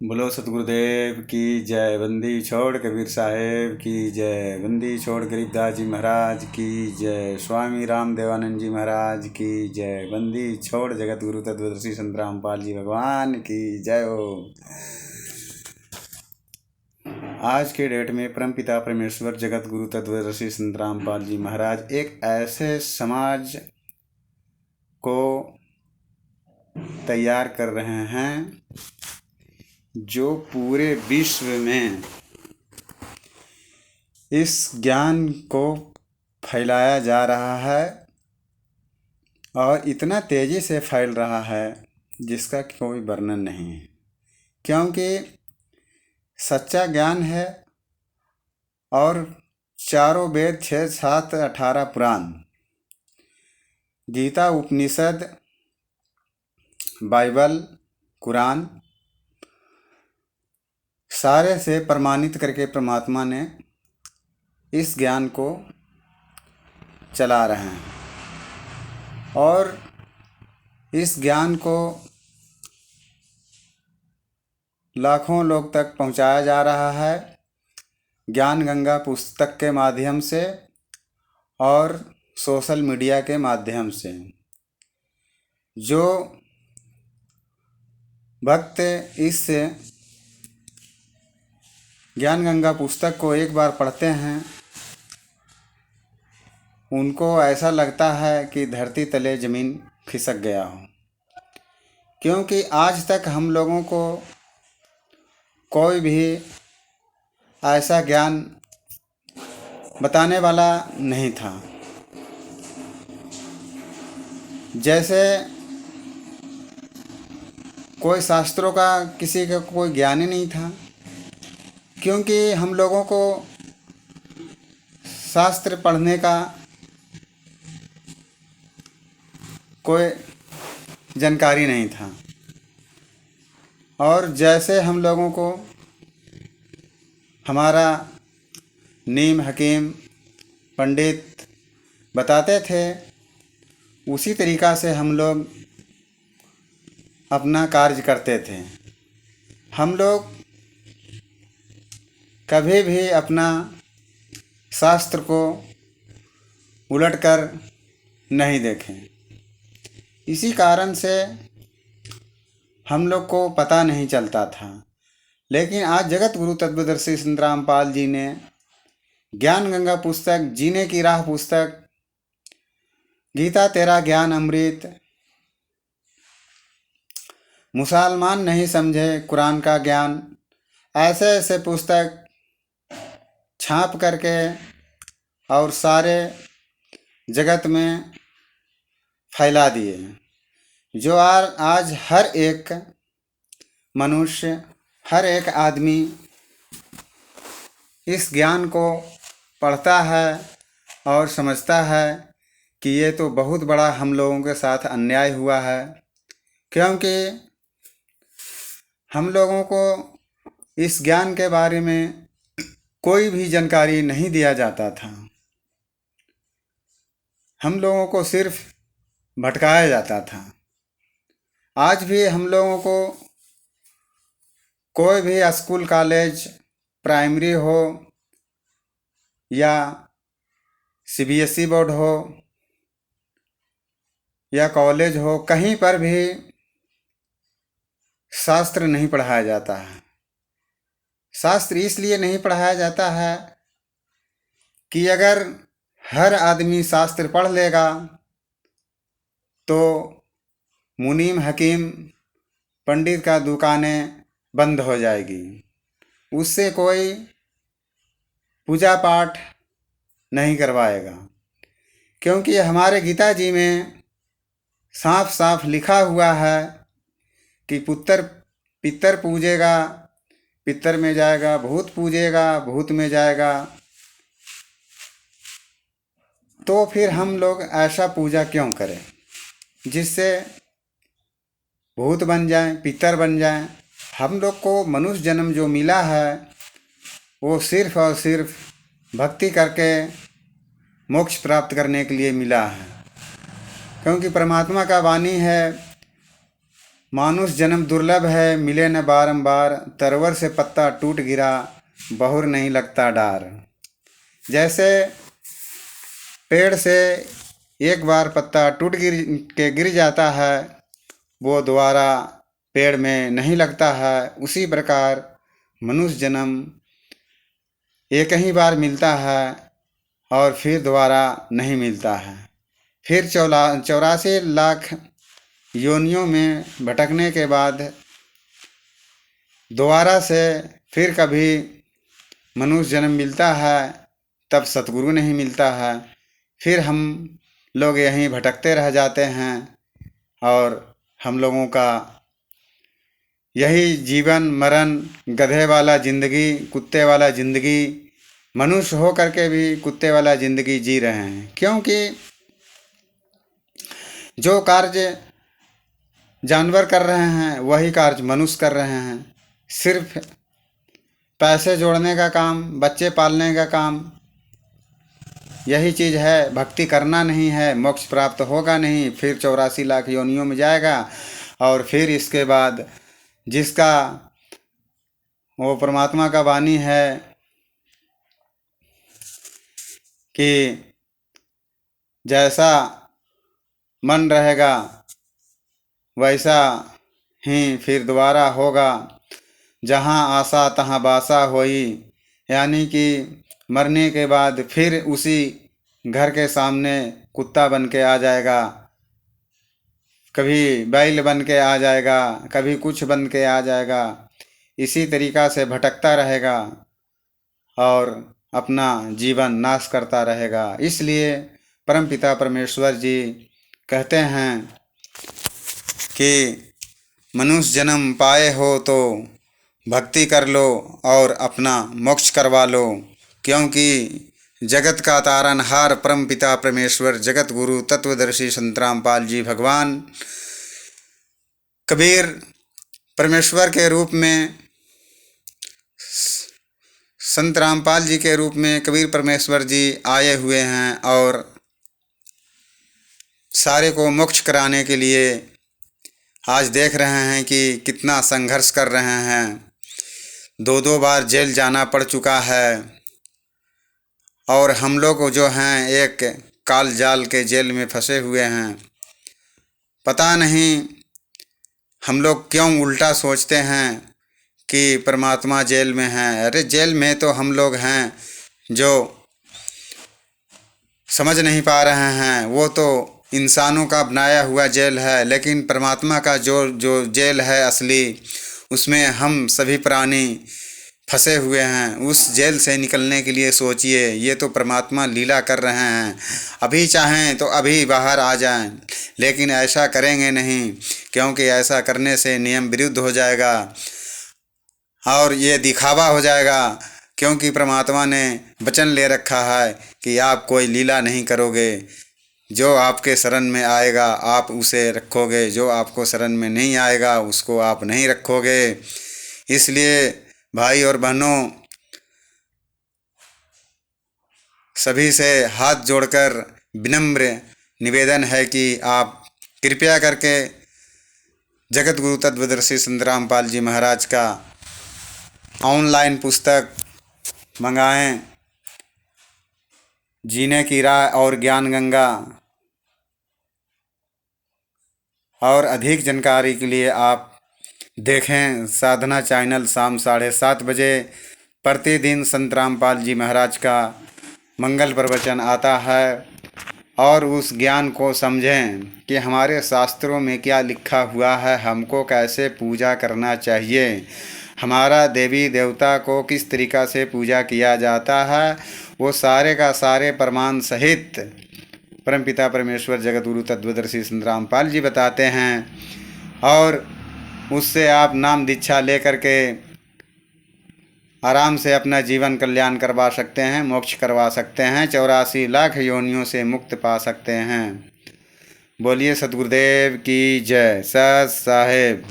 बोलो सतगुरुदेव की जय। बंदी छोड़ कबीर साहेब की जय। बंदी छोड़ गरीबदास जी महाराज की जय। स्वामी राम देवानंद जी महाराज की जय। बंदी छोड़ जगत गुरु तत्वदर्शी संत रामपाल जी भगवान की जय हो। आज के डेट में परमपिता परमेश्वर जगत गुरु तत्वदर्शी संत रामपाल जी महाराज एक ऐसे समाज को तैयार कर रहे हैं जो पूरे विश्व में इस ज्ञान को फैलाया जा रहा है और इतना तेज़ी से फैल रहा है जिसका कोई वर्णन नहीं है। क्योंकि सच्चा ज्ञान है और चारों वेद 6, 7, 18 पुराण, गीता, उपनिषद, बाइबल, कुरान सारे से प्रमाणित करके परमात्मा ने इस ज्ञान को चला रहे हैं और इस ज्ञान को लाखों लोग तक पहुंचाया जा रहा है ज्ञान गंगा पुस्तक के माध्यम से और सोशल मीडिया के माध्यम से। जो भक्त इस ज्ञान गंगा पुस्तक को एक बार पढ़ते हैं उनको ऐसा लगता है कि धरती तले ज़मीन खिसक गया हो, क्योंकि आज तक हम लोगों को कोई भी ऐसा ज्ञान बताने वाला नहीं था। जैसे कोई शास्त्रों का किसी का कोई ज्ञान ही नहीं था, क्योंकि हम लोगों को शास्त्र पढ़ने का कोई जानकारी नहीं था। और जैसे हम लोगों को हमारा नीम हकीम पंडित बताते थे उसी तरीक़ा से हम लोग अपना कार्य करते थे। हम लोग कभी भी अपना शास्त्र को उलटकर नहीं देखें। इसी कारण से हम लोग को पता नहीं चलता था। लेकिन आज जगत गुरु तत्वदर्शी संत रामपाल जी ने ज्ञान गंगा पुस्तक, जीने की राह पुस्तक, गीता तेरा ज्ञान अमृत, मुसलमान नहीं समझे कुरान का ज्ञान, ऐसे ऐसे पुस्तक छाप करके और सारे जगत में फैला दिए। जो आज हर एक मनुष्य, हर एक आदमी इस ज्ञान को पढ़ता है और समझता है कि ये तो बहुत बड़ा हम लोगों के साथ अन्याय हुआ है, क्योंकि हम लोगों को इस ज्ञान के बारे में कोई भी जानकारी नहीं दिया जाता था। हम लोगों को सिर्फ भटकाया जाता था। आज भी हम लोगों को कोई भी स्कूल, कॉलेज, प्राइमरी हो या सीबीएसई बोर्ड हो या कॉलेज हो, कहीं पर भी शास्त्र नहीं पढ़ाया जाता है। शास्त्र इसलिए नहीं पढ़ाया जाता है कि अगर हर आदमी शास्त्र पढ़ लेगा तो मुनीम हकीम पंडित का दुकानें बंद हो जाएगी, उससे कोई पूजा पाठ नहीं करवाएगा। क्योंकि हमारे गीता जी में साफ साफ लिखा हुआ है कि पुत्र पितर पूजेगा पितर में जाएगा, भूत पूजेगा भूत में जाएगा। तो फिर हम लोग ऐसा पूजा क्यों करें जिससे भूत बन जाएं, पितर बन जाएं। हम लोग को मनुष्य जन्म जो मिला है वो सिर्फ और सिर्फ भक्ति करके मोक्ष प्राप्त करने के लिए मिला है। क्योंकि परमात्मा का वाणी है मानुष जन्म दुर्लभ है, मिले न बारंबार, तरवर से पत्ता टूट गिरा, बहुर नहीं लगता डार। जैसे पेड़ से एक बार पत्ता टूट गिर जाता है, वो दोबारा पेड़ में नहीं लगता है, उसी प्रकार मनुष्य जन्म एक ही बार मिलता है और फिर दोबारा नहीं मिलता है। फिर 84 लाख योनियों में भटकने के बाद दोबारा से फिर कभी मनुष्य जन्म मिलता है, तब सतगुरु नहीं मिलता है। फिर हम लोग यहीं भटकते रह जाते हैं और हम लोगों का यही जीवन मरण, गधे वाला ज़िंदगी, कुत्ते वाला ज़िंदगी, मनुष्य हो करके भी कुत्ते वाला ज़िंदगी जी रहे हैं। क्योंकि जो कार्य जानवर कर रहे हैं वही कार्य मनुष्य कर रहे हैं। सिर्फ पैसे जोड़ने का काम, बच्चे पालने का काम, यही चीज़ है। भक्ति करना नहीं है, मोक्ष प्राप्त होगा नहीं। फिर 84 लाख योनियों में जाएगा और फिर इसके बाद जिसका वो परमात्मा का वाणी है कि जैसा मन रहेगा वैसा ही फिर दोबारा होगा, जहाँ आशा तहाँ बासा होई। यानी कि मरने के बाद फिर उसी घर के सामने कुत्ता बन के आ जाएगा, कभी बैल बन के आ जाएगा, कभी कुछ बन के आ जाएगा। इसी तरीक़ा से भटकता रहेगा और अपना जीवन नाश करता रहेगा। इसलिए परमपिता परमेश्वर जी कहते हैं कि मनुष्य जन्म पाए हो तो भक्ति कर लो और अपना मोक्ष करवा लो। क्योंकि जगत का तारनहार परमपिता परमेश्वर जगत गुरु तत्वदर्शी संत रामपाल जी भगवान कबीर परमेश्वर के रूप में, संत रामपाल जी के रूप में कबीर परमेश्वर जी आए हुए हैं और सारे को मोक्ष कराने के लिए आज देख रहे हैं कि कितना संघर्ष कर रहे हैं। 2-2 बार जेल जाना पड़ चुका है और हम लोग जो हैं एक काल जाल के जेल में फंसे हुए हैं। पता नहीं हम लोग क्यों उल्टा सोचते हैं कि परमात्मा जेल में हैं। अरे जेल में तो हम लोग हैं जो समझ नहीं पा रहे हैं, वो तो इंसानों का बनाया हुआ जेल है। लेकिन परमात्मा का जो जेल है असली, उसमें हम सभी प्राणी फंसे हुए हैं। उस जेल से निकलने के लिए सोचिए, ये तो परमात्मा लीला कर रहे हैं। अभी चाहें तो अभी बाहर आ जाएं, लेकिन ऐसा करेंगे नहीं, क्योंकि ऐसा करने से नियम विरुद्ध हो जाएगा और ये दिखावा हो जाएगा। क्योंकि परमात्मा ने वचन ले रखा है कि आप कोई लीला नहीं करोगे। जो आपके शरण में आएगा आप उसे रखोगे, जो आपको शरण में नहीं आएगा उसको आप नहीं रखोगे। इसलिए भाई और बहनों, सभी से हाथ जोड़कर विनम्र निवेदन है कि आप कृपया करके जगत गुरु तत्वदर्शी संत रामपाल जी महाराज का ऑनलाइन पुस्तक मंगाएं। जीने की राह और ज्ञान गंगा। और अधिक जानकारी के लिए आप देखें साधना चैनल। शाम 7:30 बजे प्रतिदिन संत रामपाल जी महाराज का मंगल प्रवचन आता है और उस ज्ञान को समझें कि हमारे शास्त्रों में क्या लिखा हुआ है, हमको कैसे पूजा करना चाहिए, हमारा देवी देवता को किस तरीक़ा से पूजा किया जाता है, वो सारे का सारे प्रमाण सहित परमपिता परमेश्वर जगत गुरु तत्वदर्शी संत रामपाल जी बताते हैं। और उससे आप नाम दीक्षा ले करके आराम से अपना जीवन कल्याण करवा सकते हैं, मोक्ष करवा सकते हैं, 84 लाख योनियों से मुक्त पा सकते हैं। बोलिए सतगुरुदेव की जय। सत साहेब।